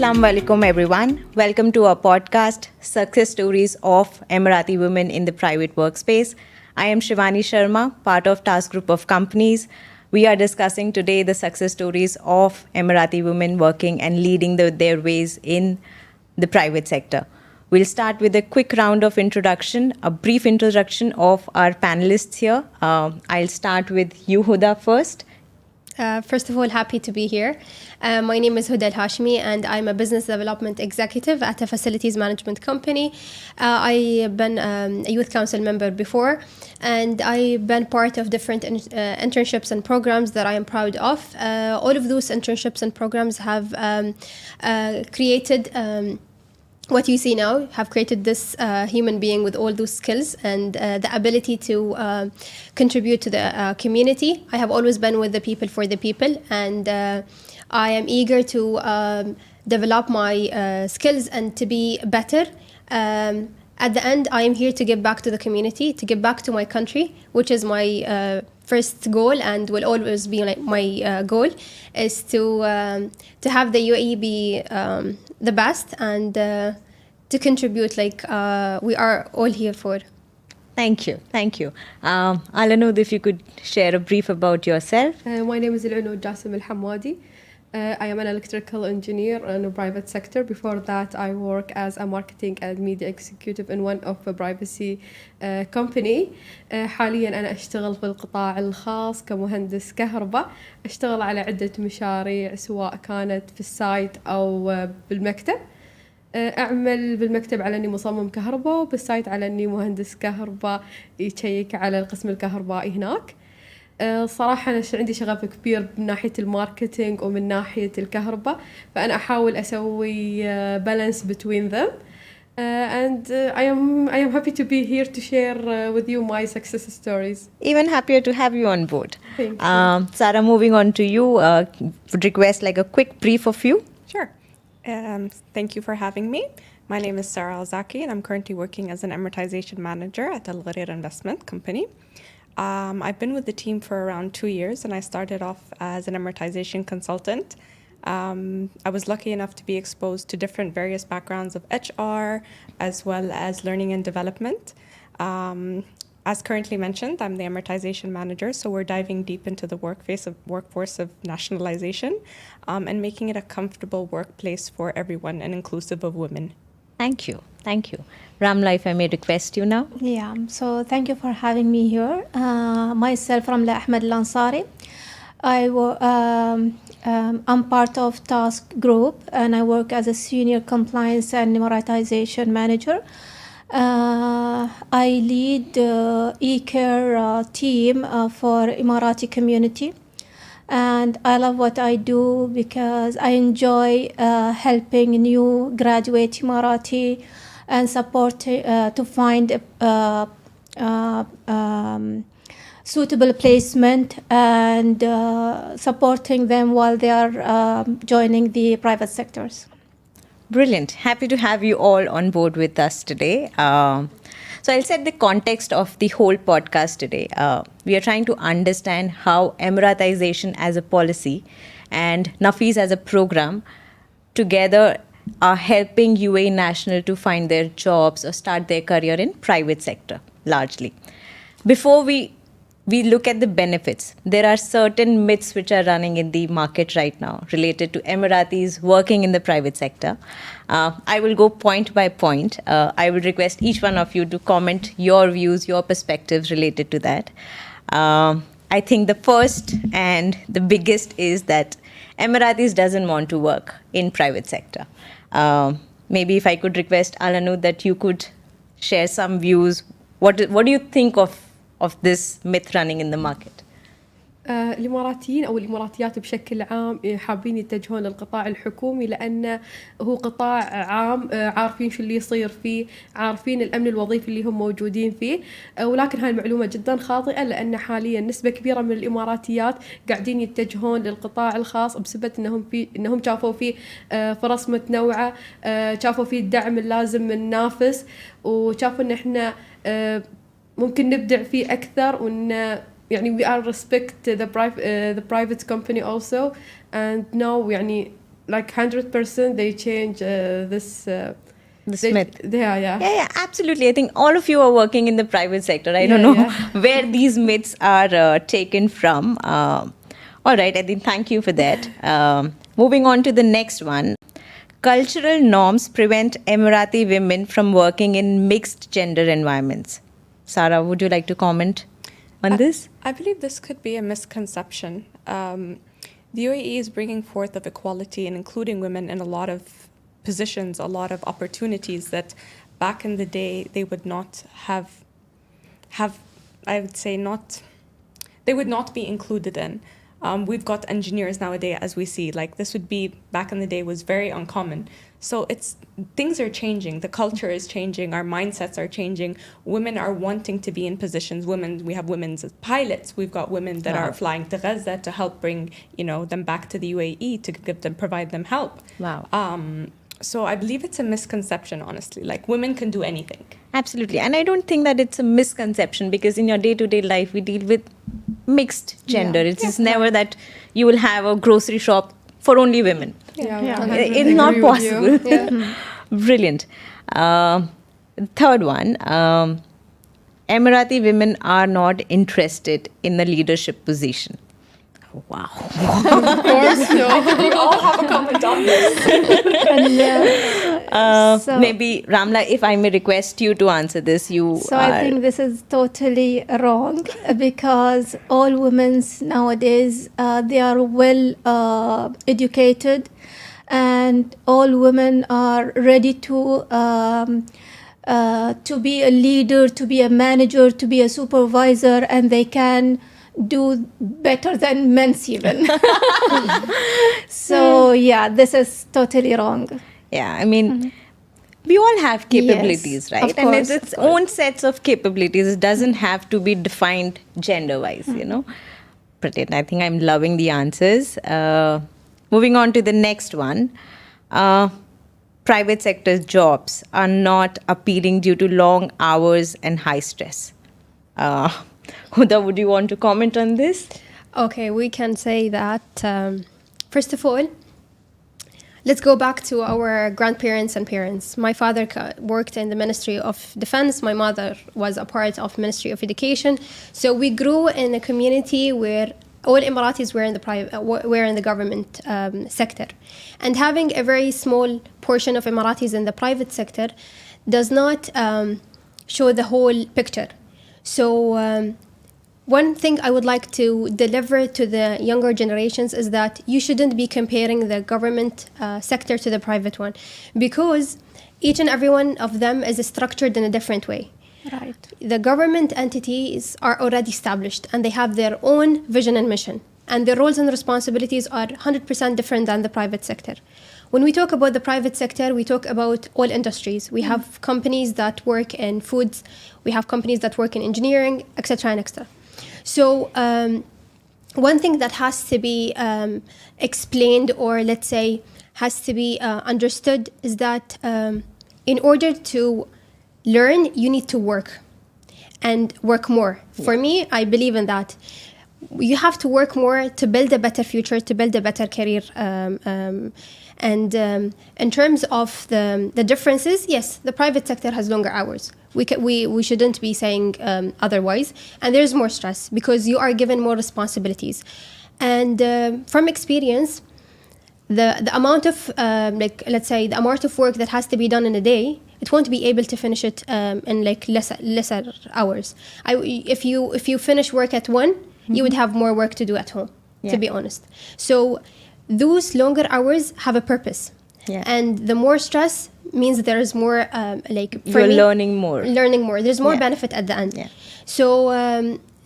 Assalamu alaikum everyone. Welcome to our podcast, Success Stories of Emirati Women in the Private Workspace. I am Shivani Sharma, part of Task Group of Companies. We are discussing today the success stories of Emirati women working and leading their ways in the private sector. We'll start with a quick round of introduction, a brief introduction of our panelists here. I'll start with you, Huda, first. First of all, happy to be here. My name is Huda Al-Hashmi and I'm a business development executive at a facilities management company. I've been a youth council member before and I've been part of different internships and programs that I am proud of. All of those internships and programs have created what you see now, have created this human being with all those skills and the ability to contribute to the community. I have always been with the people for the people, and I am eager to develop my skills and to be better. At the end, I am here to give back to the community, to give back to my country, which is my first goal and will always be like my goal, is to have the UAE be the best and to contribute like we are all here for. Thank you. Alanud, if you could share a brief about yourself. My name is Alanud Jassim Al-Hamadi. I am an electrical engineer in the private sector. Before that, I work as a marketing and media executive in one of a privacy company. حاليا أنا أشتغل في القطاع الخاص كمهندس كهرباء. أشتغل على عدة مشاريع سواء كانت في السايت أو بالمكتب. أعمل بالمكتب على أني مصمم كهرباء وبالسايت على أني مهندس كهرباء يشيك على القسم الكهربائي هناك. صراحة أنا عندي شغف كبير من ناحية الماركتينج ومن ناحية الكهرباء، فأنا أحاول أسوي balance between them. And I am happy to be here to share with you my success stories. Even happier to have you on board. Thank you. Sarah, moving on to you, would request like a quick brief of you. Sure. Thank you for having me. My name is Sarah Alzaki and I'm currently working as an amortization manager at Al Gharir Investment Company. I've been with the team for around 2 years and I started off as an amortization consultant. I was lucky enough to be exposed to different various backgrounds of HR as well as learning and development. As currently mentioned, I'm the amortization manager, so we're diving deep into the workforce of nationalization and making it a comfortable workplace for everyone and inclusive of women. Thank you. Ramla, if I may request you now. Yeah, so thank you for having me here. Myself, Ramla Ahmed Lansari. I'm part of Task Group and I work as a senior compliance and Emiratization manager. I lead the e-care team for Emirati community. And I love what I do because I enjoy helping new graduate Emirati and support to find suitable placement and supporting them while they are joining the private sectors. Brilliant. Happy to have you all on board with us today. So I'll set the context of the whole podcast today. We are trying to understand how Emiratization as a policy and NAFIS as a program together are helping UAE national to find their jobs or start their career in private sector largely. Before we look at the benefits, there are certain myths which are running in the market right now related to Emiratis working in the private sector. I will go point by point. I will request each one of you to comment your views, your perspectives related to that. I think the first and the biggest is that Emiratis doesn't want to work in private sector. Maybe if I could request Alanud that you could share some views. What do you think of this myth running in the market? الإماراتيين أو الإماراتيات بشكل عام حابين يتجهون للقطاع الحكومي لأنه هو قطاع عام، عارفين شو اللي يصير فيه، عارفين الأمن الوظيفي اللي هم موجودين فيه. ولكن هاي المعلومة جدا خاطئة لأن حاليا نسبة كبيرة من الإماراتيات قاعدين يتجهون للقطاع الخاص بسبب إنهم شافوا فيه فرص متنوعة، شافوا فيه الدعم اللازم من نافس، وشافوا إن إحنا ممكن نبدع فيه أكثر وإن يعني we are respect the private company also and now يعني like 100% they change this. This myth. Yeah, yeah. Yeah, absolutely. I think all of you are working in the private sector. I don't know where these myths are taken from. All right, I think thank you for that. Moving on to the next one. Cultural norms prevent Emirati women from working in mixed gender environments. Sarah, would you like to comment on this? I believe this could be a misconception. The UAE is bringing forth of equality and including women in a lot of positions, a lot of opportunities that back in the day they would not have I would say they would not be included in. We've got engineers nowadays, as we see, like this would be back in the day was very uncommon. So things are changing. The culture is changing. Our mindsets are changing. Women are wanting to be in positions. We have women as pilots. We've got women that are flying to Gaza to help bring, them back to the UAE to provide them help. Wow. So I believe it's a misconception, honestly. Like women can do anything. Absolutely. And I don't think that it's a misconception because in your day-to-day life, we deal with mixed gender. It's never that you will have a grocery shop for only women. It's not possible. Brilliant. Third one, Emirati women are not interested in the leadership position. Wow. Of course, no. We all have a comment on this. So- Maybe Ramla, if I may request you to answer this, I think this is totally wrong because all women nowadays they are well educated, and all women are ready to be a leader, to be a manager, to be a supervisor, and they can do better than men even. So yeah, this is totally wrong. Yeah, I mean, we all have capabilities, Yes, right? of And course, it's its own sets of capabilities. It doesn't have to be defined gender-wise, Brilliant. I think I'm loving the answers. Moving on to the next one. Private sector jobs are not appealing due to long hours and high stress. Huda, would you want to comment on this? Okay, we can say that, first of all, let's go back to our grandparents and parents. My father worked in the Ministry of Defense. My mother was a part of Ministry of Education. So we grew in a community where all Emiratis were in the government sector. And having a very small portion of Emiratis in the private sector does not show the whole picture. So one thing I would like to deliver to the younger generations is that you shouldn't be comparing the government sector to the private one, because each and every one of them is structured in a different way. Right. The government entities are already established and they have their own vision and mission, and their roles and responsibilities are 100% different than the private sector. When we talk about the private sector, we talk about all industries. We have companies that work in foods, we have companies that work in engineering, etc. and etc. So one thing that has to be explained, or let's say has to be understood, is that in order to learn, you need to work and work more. For me, I believe in that. You have to work more to build a better future, to build a better career. And in terms of the differences, yes, the private sector has longer hours. We shouldn't be saying otherwise. And there's more stress because you are given more responsibilities. And from experience, the amount of let's say the amount of work that has to be done in a day, it won't be able to finish it in like lesser hours. If you finish work at 1, you would have more work to do at home, to be honest. So those longer hours have a purpose. And the more stress means there is more You're learning more. There's more benefit at the end. So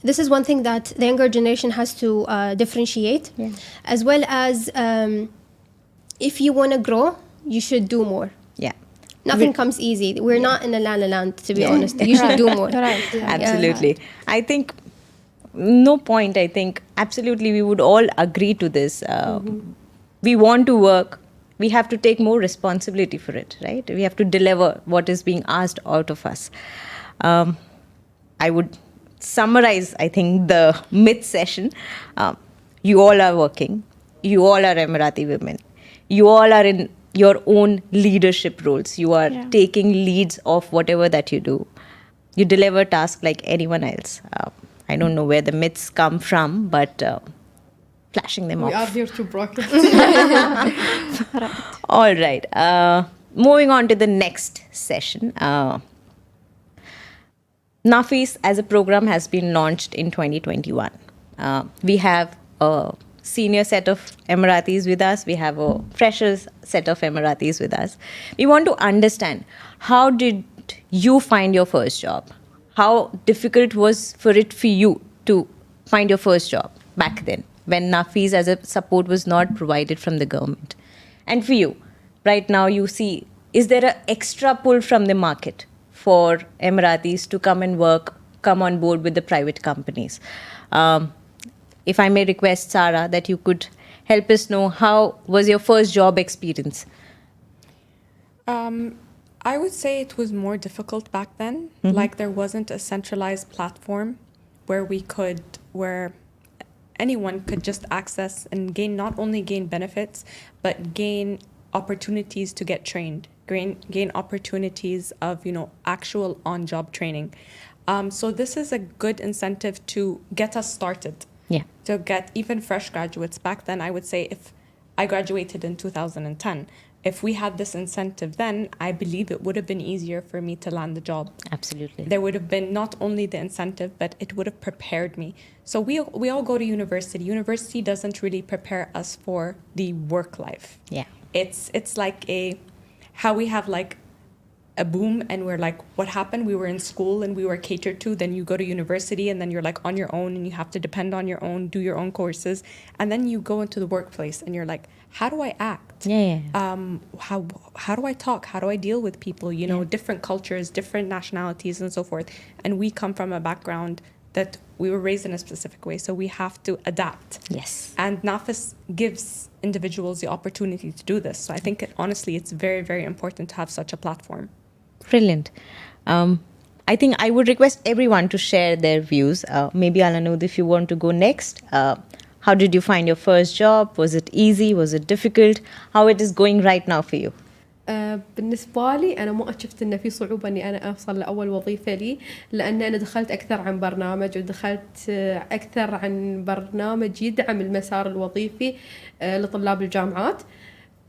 this is one thing that the younger generation has to differentiate, as well as if you want to grow, you should do more. Nothing comes easy. We're not in a la la land, to be honest. You should do more. Absolutely. I think no point. I think absolutely we would all agree to this. We want to work. We have to take more responsibility for it, right? We have to deliver what is being asked out of us. I would summarize, I think, the myth session. You all are working. You all are Emirati women. you all are in your own leadership roles. You are Yeah. taking leads of whatever that you do. You deliver tasks like anyone else. I don't know where the myths come from, but flashing them We are off. here to break it. All right. Moving on to the next session. NAFIS as a program has been launched in 2021. We have a senior set of Emiratis with us. We have a freshers set of Emiratis with us. We want to understand, how did you find your first job? How difficult was for it for you to find your first job back then, when NAFIS as a support was not provided from the government? And for you, right now you see, is there an extra pull from the market for Emiratis to come and work, come on board with the private companies? If I may request Sarah that you could help us know, how was your first job experience? I would say it was more difficult back then. Like, there wasn't a centralized platform where anyone could just access and not only gain benefits, but gain opportunities to get trained, gain opportunities of, actual on-job training. So this is a good incentive to get us started. Yeah. To get even fresh graduates. Back then, I would say, if I graduated in 2010, if we had this incentive then, I believe it would have been easier for me to land the job. Absolutely. There would have been not only the incentive, but it would have prepared me. So we all go to university. University doesn't really prepare us for the work life. Yeah. It's like how we have like a boom, and we're like, what happened? We were in school and we were catered to. Then you go to university and then you're like on your own and you have to depend on your own, do your own courses. And then you go into the workplace and you're like, how do I act? Yeah. How do I talk? How do I deal with people? Different cultures, different nationalities and so forth. And we come from a background that we were raised in a specific way. So we have to adapt. Yes. And NAFIS gives individuals the opportunity to do this. So I think honestly, it's very, very important to have such a platform. Brilliant. I think I would request everyone to share their views. Maybe Alanud, if you want to go next. How did you find your first job? Was it easy? Was it difficult? How it is going right now for you? بالنسبة لي أنا ما شفت إنه في صعوبة إني أنا أوصل لأول وظيفة لي، لأن أنا دخلت أكثر عن برنامج، ودخلت أكثر عن برنامج يدعم المسار الوظيفي لطلاب الجامعات.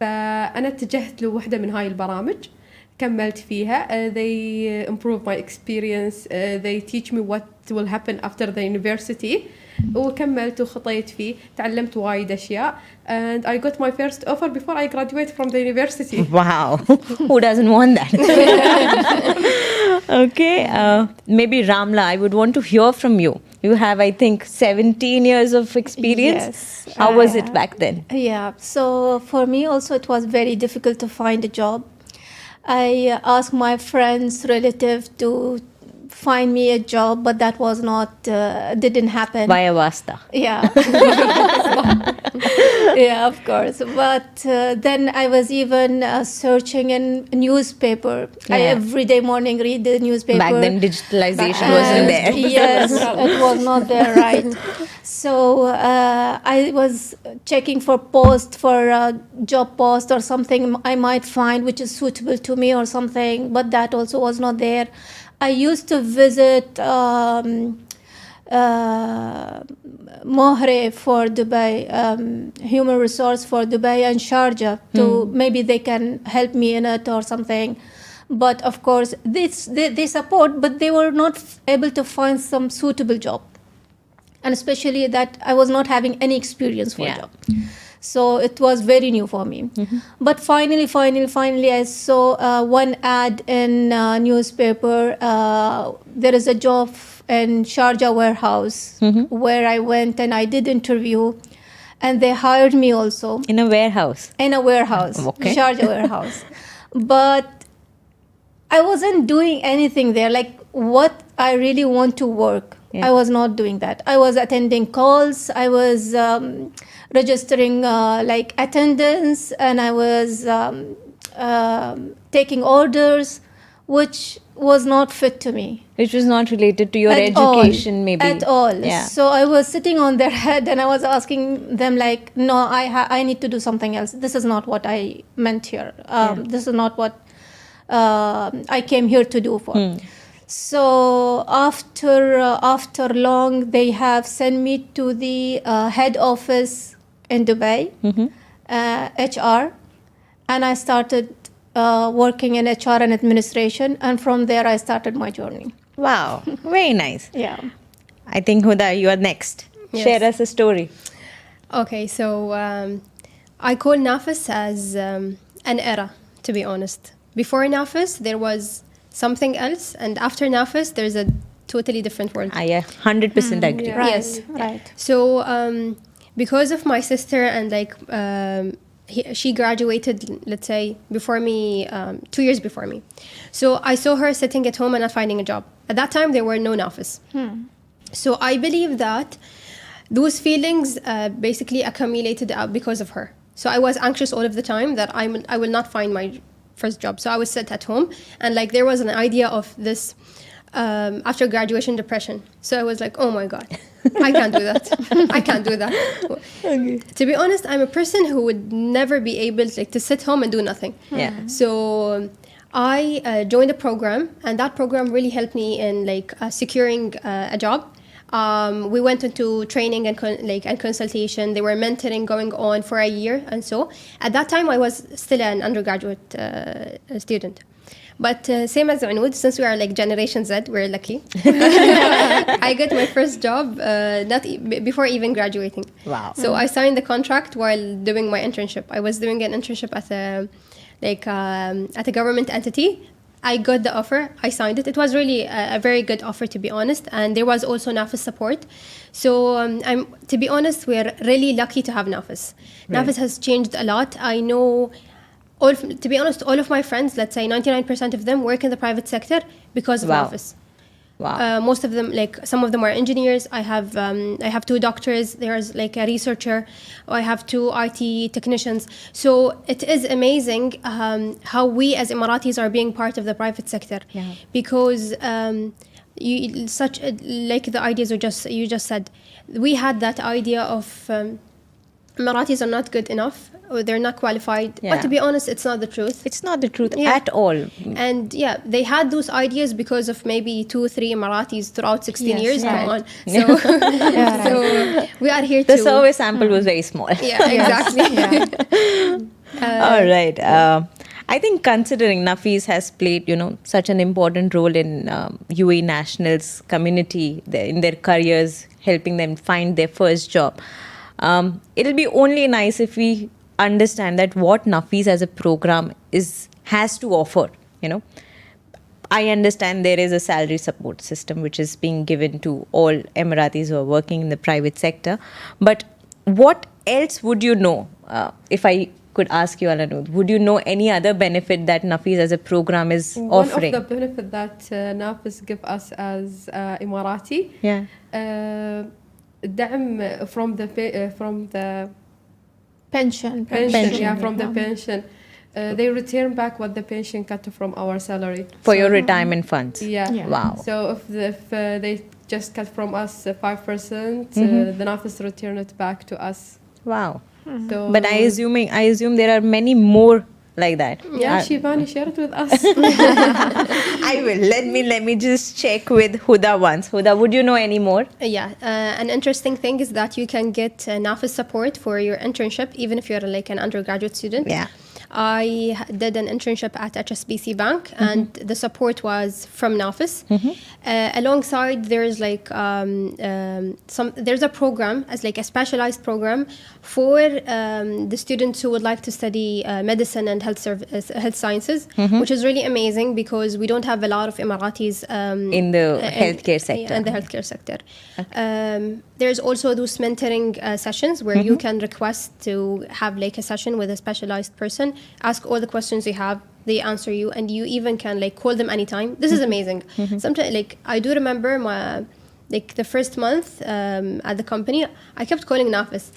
فأنا اتجهت لوحدة من هاي البرامج، كملت فيها. They improve my experience. They teach me what will happen after the university. وكملت وخطيت فيه، تعلمت وايد أشياء. And I got my first offer before I graduated from the university. Wow. Who doesn't want that? Okay. Maybe Ramla, I would want to hear from you. You have, I think, 17 years of experience. Yes. How was it back then? Yeah, so for me also it was very difficult to find a job. I asked my friends, relative to find me a job, but that was not, didn't happen. Via Vasta. Yeah. Yeah, of course. But then I was even searching in newspaper. I Yeah. every day morning read the newspaper. Back then, digitalization And wasn't there. Yes, it was not there, right. So I was checking for job post or something I might find which is suitable to me or something, but that also was not there. I used to visit Mohre for Dubai, human resource for Dubai and Sharjah to maybe they can help me in it or something. But of course, they support, but they were not able to find some suitable job. And especially that I was not having any experience for a job. So it was very new for me. But finally, I saw one ad in newspaper. There is a job in Sharjah warehouse where I went and I did interview. And they hired me also. In a warehouse? In a warehouse, Okay. Sharjah warehouse. But I wasn't doing anything there. Like what I really want to work. Yeah. I was not doing that. I was attending calls. I was registering like attendance, and I was taking orders. which was not fit to me. Which was not related to your At education, all, maybe. At all. Yeah. So I was sitting on their head and I was asking them like, no, I need to do something else. This is not what I meant here. This is not what I came here to do for. So after long, they have sent me to the head office in Dubai, HR, and I started working in HR and administration, and from there I started my journey. Wow, very nice. Yeah. I think, Huda, you are next. Yes. Share us a story. Okay, so I call NAFIS as an era, to be honest. Before NAFIS, there was something else, and after NAFIS, there's a totally different world. I 100% agree. Yeah. Right. Yes. Right. So because of my sister and she graduated, let's say, before me, 2 years before me. So I saw her sitting at home and not finding a job. At that time, there were no NAFIS. So I believe that those feelings basically accumulated out because of her. So I was anxious all of the time that I will not find my first job. So I would sit at home and there was an idea of this after graduation depression. So I was like, oh my God, I can't do that. I can't do that. Okay. To be honest, I'm a person who would never be able to sit home and do nothing. Yeah. So I joined a program, and that program really helped me in securing a job. We went into training and consultation. There were mentoring going on for a year, and so at that time I was still an undergraduate student. But same as Anud, since we are Generation Z, we're lucky. I got my first job before even graduating. Wow. So I signed the contract while doing my internship. I was doing an internship at a government entity. I got the offer. I signed it. It was really a very good offer, to be honest. And there was also NAFIS support. So to be honest, we're really lucky to have NAFIS. Right. NAFIS has changed a lot. I know, to be honest, all of my friends, let's say 99% of them work in the private sector because of Wow. NAFIS. Wow. Most of them, some of them are engineers. I have 2 doctors. There's a researcher. I have 2 IT technicians. So it is amazing how we as Emiratis are being part of the private sector. Yeah. Because the ideas you just said, we had that idea of Emiratis are not good enough, or they're not qualified. Yeah. But to be honest, it's not the truth. It's not the truth Yeah. at all. And they had those ideas because of maybe 2-3 Emiratis throughout 16 Yes, years. right. Come on. So, so we are here The to... survey sample was very small. Yeah, exactly. All right. I think considering NAFIS has played, such an important role in UAE nationals community in their careers, helping them find their first job. It'll be only nice if we understand that what NAFIS as a program has to offer. I understand there is a salary support system which is being given to all Emiratis who are working in the private sector. But what else would you know, if I could ask you, Alanud, would you know any other benefit that NAFIS as a program is offering? One of the benefits that NAFIS give us as Emirati, دعم from the Pension. from the pension. They return back what the pension cut from our salary. For your retirement funds? Yeah. Yeah. Wow. So if they just cut from us 5%, the NAFIS return it back to us. Wow. So But I assume there are many more like that. yeah, Shivani, share it with us. I will. Let me just check with Huda once. Huda, would you know any more? An interesting thing is that you can get NAFIS support for your internship, even if you're an undergraduate student. Yeah. I did an internship at HSBC Bank, and the support was from NAFIS. Alongside, there's there's a program as a specialized program for the students who would like to study medicine and health sciences, which is really amazing because we don't have a lot of Emiratis In the healthcare sector. In the healthcare sector. There's also those mentoring sessions where you can request to have a session with a specialized person, ask all the questions you have, they answer you, and you even can call them anytime. This is amazing. Sometimes I do remember my the first month at the company, I kept calling NAFIS.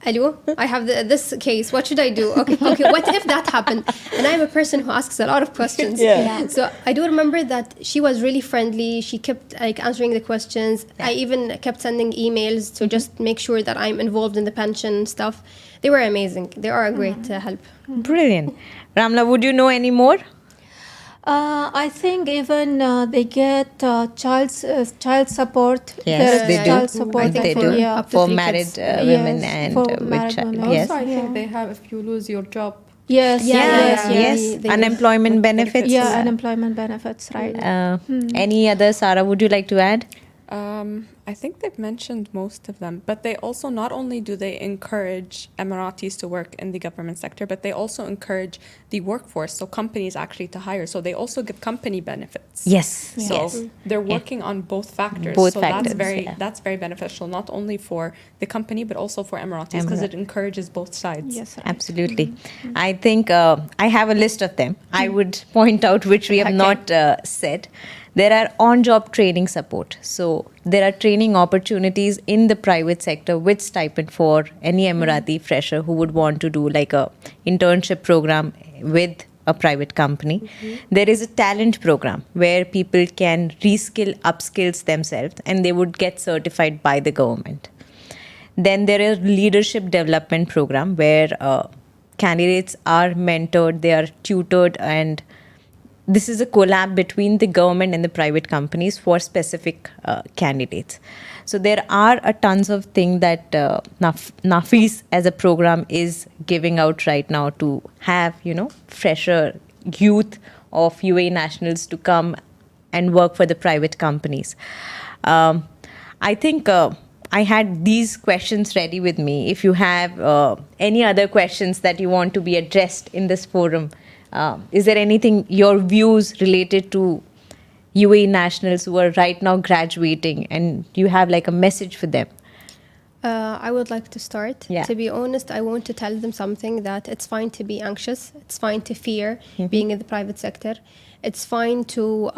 Hello, I have this case. What should I do? Okay, what if that happened? And I'm a person who asks a lot of questions. Yeah. So I do remember that she was really friendly. She kept like answering the questions. I even kept sending emails to just make sure that I'm involved in the pension stuff. They were amazing. They are a great help. Brilliant. Ramla, would you know any more? I think even they get child support. Yes, There's they do. child support They for do. up to For 3 married kids. women Yes, and for with married child. women. Yes. Also, I think they have if you lose your job. Yes, Yes. They do. Unemployment benefits. Yeah, unemployment benefits, right? Any other, Sarah, would you like to add? I think they've mentioned most of them, but they also not only do they encourage Emiratis to work in the government sector, but they also encourage the workforce, so companies actually to hire. So they also give company benefits. Yes. So Yes. they're working on both factors. Both so factors, that's very beneficial, not only for the company but also for Emiratis, because it encourages both sides. Yes, right. Absolutely. I think I have a list of them. I would point out which we have not said. There are on-job training support. So there are training opportunities in the private sector with stipend for any Emirati fresher who would want to do like a internship program with a private company. There is a talent program where people can reskill, upskills themselves, and they would get certified by the government. Then there is leadership development program where candidates are mentored, they are tutored, and this is a collab between the government and the private companies for specific candidates. So there are a tons of things that NAFIS as a program is giving out right now to have, fresher youth of UAE nationals to come and work for the private companies. I think I had these questions ready with me. If you have any other questions that you want to be addressed in this forum, is there anything, your views related to UAE nationals who are right now graduating and you have like a message for them? I would like to start. Yeah. To be honest, I want to tell them something that it's fine to be anxious. It's fine to fear being in the private sector. It's fine to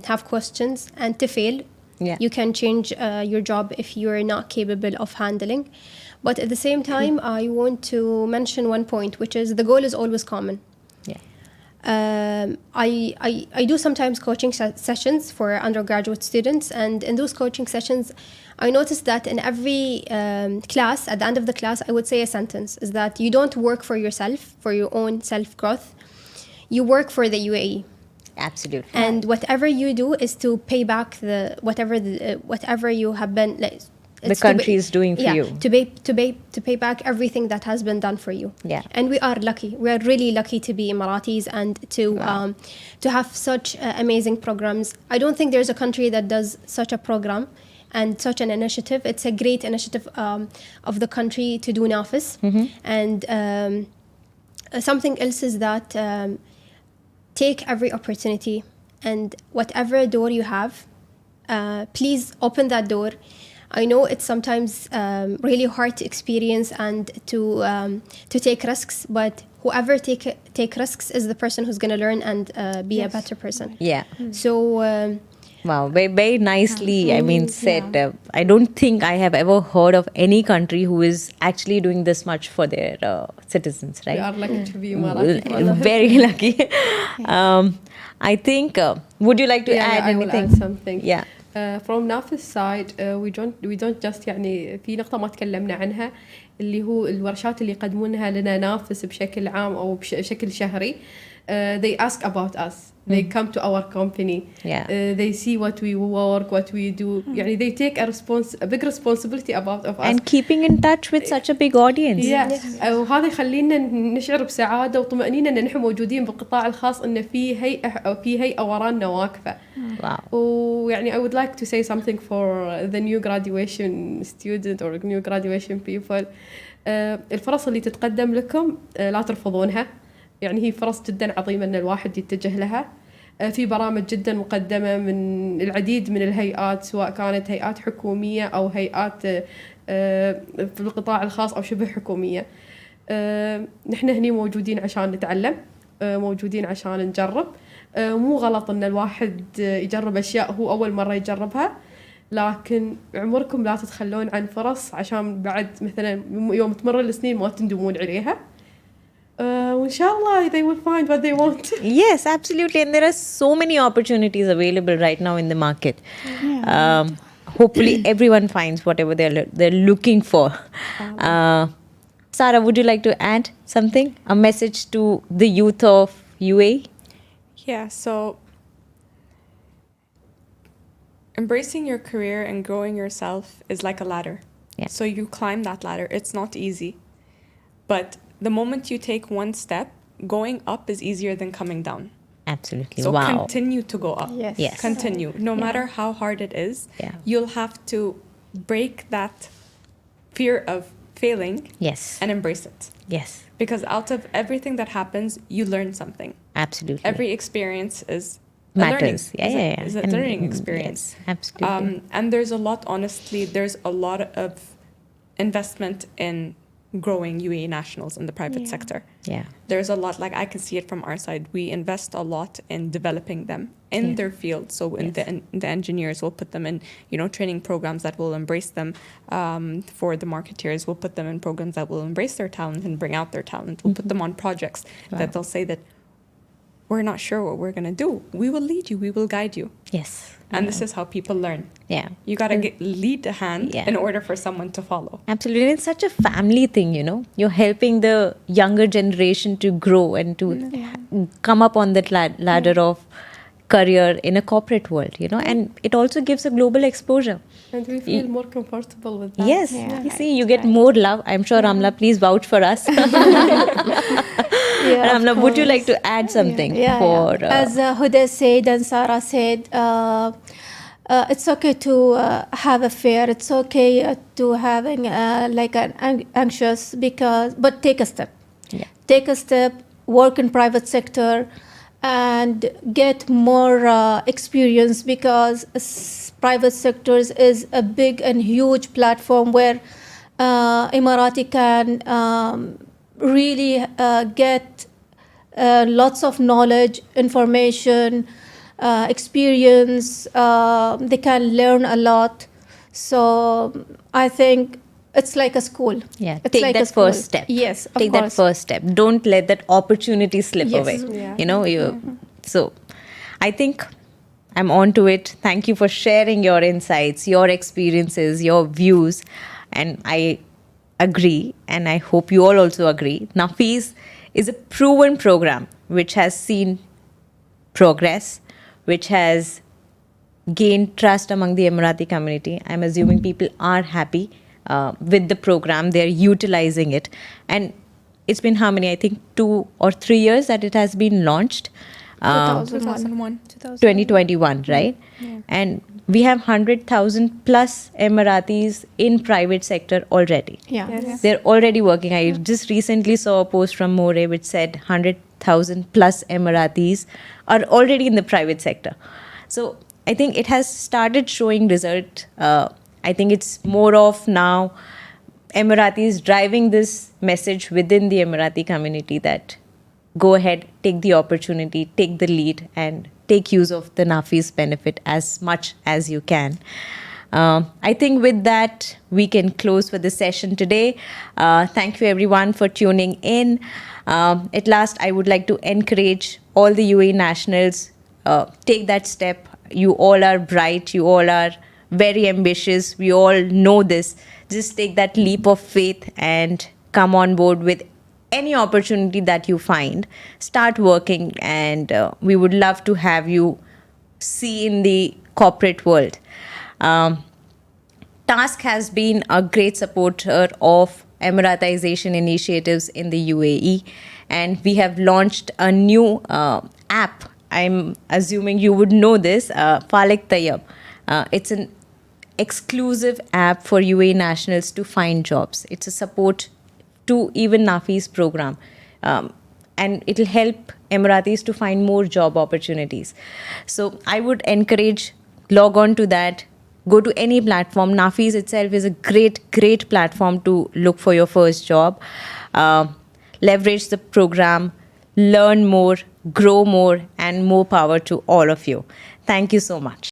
have questions and to fail. Yeah. You can change your job if you're not capable of handling. But at the same time, I want to mention one point, which is the goal is always common. Yeah. I do sometimes coaching sessions for undergraduate students, and in those coaching sessions, I noticed that in every class, at the end of the class, I would say a sentence, is that you don't work for yourself, for your own self-growth. You work for the UAE. Absolutely. And whatever you do is to pay back whatever you have been like, The country is doing for you. To pay back everything that has been done for you. Yeah. And we are lucky. We are really lucky to be Emiratis and to have such amazing programs. I don't think there's a country that does such a program and such an initiative. It's a great initiative of the country to do NAFIS. And something else is that take every opportunity, and whatever door you have, please open that door. I know it's sometimes really hard to experience and to take risks, but whoever take risks is the person who's going to learn and be a better person. Yeah. So Wow, very, very nicely, said. I don't think I have ever heard of any country who is actually doing this much for their citizens, We right? are lucky to be Emirati. Very lucky. I think, would you like to add I will anything? add something. Yeah. From NAFIS side, we don't just يعني في نقطة ما تكلمنا عنها اللي هو الورشات اللي يقدمونها لنا نافس بشكل عام أو بشكل شهري. They ask about us. They come to our company. Yeah. They see what we work, what we do. يعني they take a big responsibility about of us. And keeping in touch with such a big audience. وهذا يخلينا نشعر بسعادة وطمأنينة أن نحن موجودين بالقطاع الخاص، أن في هيئة ورانا واقفة. Wow. ويعني I would like to say something for the new graduation student or new graduation people. الفرص اللي تتقدم لكم لا ترفضونها. يعني هي فرص جدا عظيمة أن الواحد يتجه لها. في برامج جدا مقدمة من العديد من الهيئات، سواء كانت هيئات حكومية أو هيئات في القطاع الخاص أو شبه حكومية. نحن هني موجودين عشان نتعلم، موجودين عشان نجرب. مو غلط أن الواحد يجرب أشياء هو أول مرة يجربها. لكن عمركم لا تتخلون عن فرص عشان بعد مثلا يوم تمر السنين ما تندمون عليها. وإن شاء الله they will find what they want. Yes, absolutely. And there are so many opportunities available right now in the market. Hopefully, everyone finds whatever they're looking for. Sarah, would you like to add something? A message to the youth of UAE? Yeah, so embracing your career and growing yourself is like a ladder. Yeah. So you climb that ladder. It's not easy. But the moment you take one step, going up is easier than coming down. Absolutely. So Wow. continue to go up. Yes. Yes. Continue. No matter how hard it is, Yeah. you'll have to break that fear of failing Yes. and embrace it. Yes. Because out of everything that happens, you learn something. Absolutely. Every experience is a learning. matters. Yeah. Is a And- learning experience. Yes, absolutely. And there's a lot, honestly, there's a lot of investment in growing UAE nationals in the private sector. Yeah. There's a lot, like I can see it from our side. We invest a lot in developing them in Yeah. their field. So in the engineers, we'll put them in, training programs that will embrace them. For the marketeers, we'll put them in programs that will embrace their talent and bring out their talent. We'll put them on projects that they'll say that we're not sure what we're going to do. We will lead you. We will guide you. Yes. And this is how people learn. Yeah. You got to lead a hand Yeah. in order for someone to follow. Absolutely. It's such a family thing, You're helping the younger generation to grow and to come up on that ladder of career in a corporate world, and it also gives a global exposure. And we feel more comfortable with that. Yes. Yeah. You see, you get more love. I'm sure Ramla, please vouch for us. Yeah, of Ramla, would you course. like to add something Yeah, for... as Huda said and Sarah said, it's okay to have a fear. It's okay to having like an anxious but take a step. Yeah. Take a step, work in private sector, and get more experience because private sectors is a big and huge platform where Emirati can really get lots of knowledge, information, experience. They can learn a lot. So I think it's like a school. Yeah, It's take like that a school. first step. Yes, of Take that course. first step. Don't let that opportunity slip Yes. away. Yeah. So I think I'm on to it. Thank you for sharing your insights, your experiences, your views. And I agree, and I hope you all also agree. NAFIS is a proven program which has seen progress, which has gained trust among the Emirati community. I'm assuming people are happy with the program. They're utilizing it. And it's been how many? I think 2 or 3 years that it has been launched. 2001. 2021, right? And we have 100,000 plus Emiratis in private sector already. Yeah. Yes. They're already working. I just recently saw a post from More which said 100,000 plus Emiratis are already in the private sector. So I think it has started showing result. I think it's more of now Emiratis driving this message within the Emirati community that go ahead, take the opportunity, take the lead, and take use of the NAFIS benefit as much as you can. I think with that, we can close for the session today. Thank you everyone for tuning in. At last, I would like to encourage all the UAE nationals, take that step. You all are bright. You all are very ambitious. We all know this. Just take that leap of faith and come on board with any opportunity that you find. Start working, and we would love to have you see in the corporate world. Task has been a great supporter of Emiratization initiatives in the UAE, and we have launched a new app. I'm assuming you would know this, Falek Tayyab. It's an exclusive app for UAE nationals to find jobs. It's a support to even NAFIS program. And it'll help Emiratis to find more job opportunities. So I would encourage, log on to that, go to any platform. NAFIS itself is a great platform to look for your first job. Leverage the program, learn more, grow more, and more power to all of you. Thank you so much.